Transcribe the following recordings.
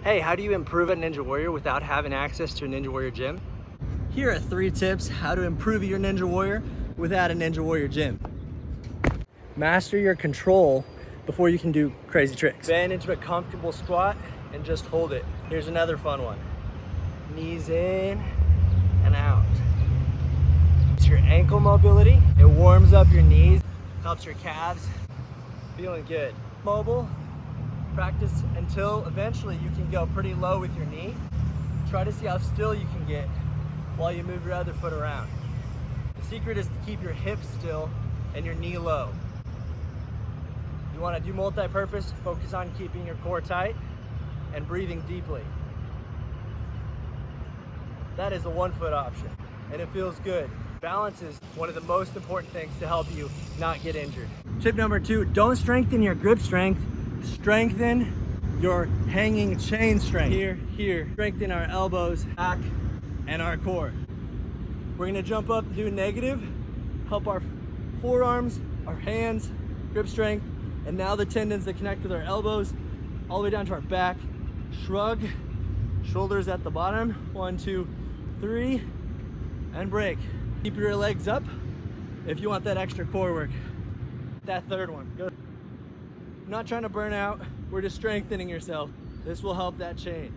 Hey, how do you improve at Ninja Warrior without having access to a Ninja Warrior gym? Here are 3 tips how to improve your Ninja Warrior without a Ninja Warrior gym. Master your control before you can do crazy tricks. Bend into a comfortable squat and just hold it. Here's another fun one. Knees in and out. It's your ankle mobility. It warms up your knees, helps your calves. Feeling good. Mobile. Practice until eventually you can go pretty low with your knee. Try to see how still you can get while you move your other foot around. The secret is to keep your hips still and your knee low. You want to do multi-purpose, focus on keeping your core tight and breathing deeply. That is a 1-foot option and it feels good. Balance is one of the most important things to help you not get injured. Tip number 2, don't strengthen your grip strength. Strengthen your hanging chain strength. Here. Strengthen our elbows, back, and our core. We're gonna jump up and do negative, help our forearms, our hands, grip strength, and now the tendons that connect with our elbows, all the way down to our back. Shrug, shoulders at the bottom. 1, 2, 3, and break. Keep your legs up if you want that extra core work. That 3rd one, go. I'm not trying to burn out, we're just strengthening yourself. This will help that chain.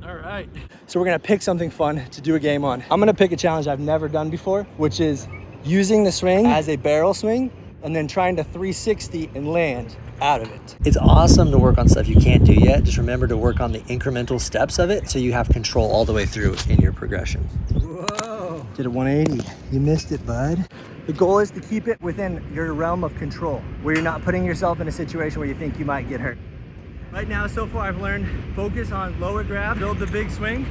All right. So we're gonna pick something fun to do a game on. I'm gonna pick a challenge I've never done before, which is using the swing as a barrel swing and then trying to 360 and land out of it. It's awesome to work on stuff you can't do yet. Just remember to work on the incremental steps of it so you have control all the way through in your progression. Whoa. Did a 180. You missed it, bud. The goal is to keep it within your realm of control, where you're not putting yourself in a situation where you think you might get hurt. Right now, so far I've learned focus on lower grab, build the big swing.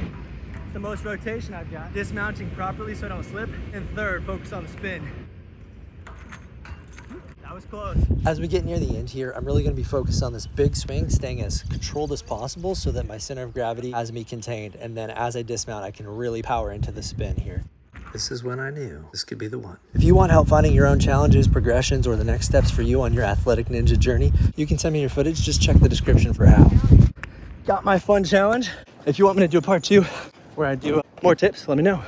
It's the most rotation I've got. Dismounting properly so I don't slip. And 3rd, focus on the spin. That was close. As we get near the end here, I'm really going to be focused on this big swing, staying as controlled as possible so that my center of gravity has me contained. And then as I dismount, I can really power into the spin here. This is when I knew this could be the one. If you want help finding your own challenges, progressions, or the next steps for you on your athletic ninja journey, you can send me your footage. Just check the description for how. Got my fun challenge. If you want me to do a part 2 where I do more tips, let me know.